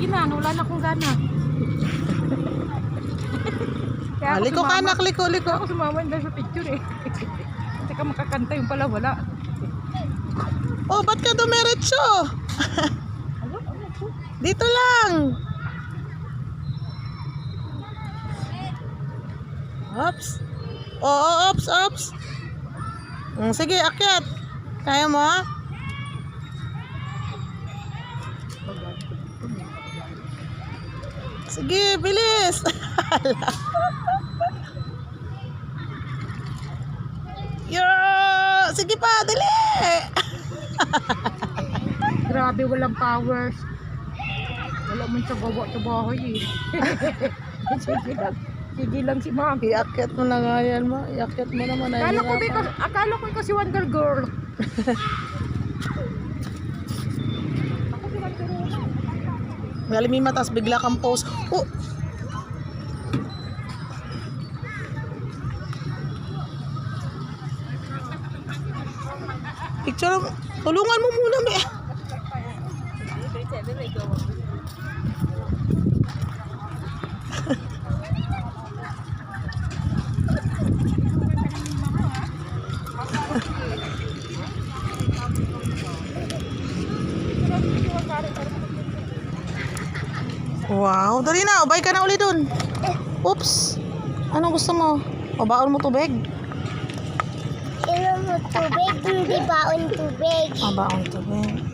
na, wala na akong gana. Liko ka anak, liko. Ako sumama dahil sa picture eh. Tsaka makakanta yung pala, wala. Oh, ba't ka dumiretso? Dito lang. Ops. Oo, ops. Sige, akyat. Kaya mo ha? Sige, bilis. Sige pa, dali. Grabe, walang powers. Wala man sa gawa sa bahay eh. Sige lang si Mami. Iakyat mo na nga yan, ma. Iakyat mo naman. Akala ko ikaw si Wonder Girl. Galing matas, bigla kang pose. Oh! Picture, tulungan mo muna, me. Wow, dali na, ubay ka na uli dun. Oops. Anong gusto mo? O baon mo tubig? Inom mo tubig, hindi baon tubig. Baon tubig.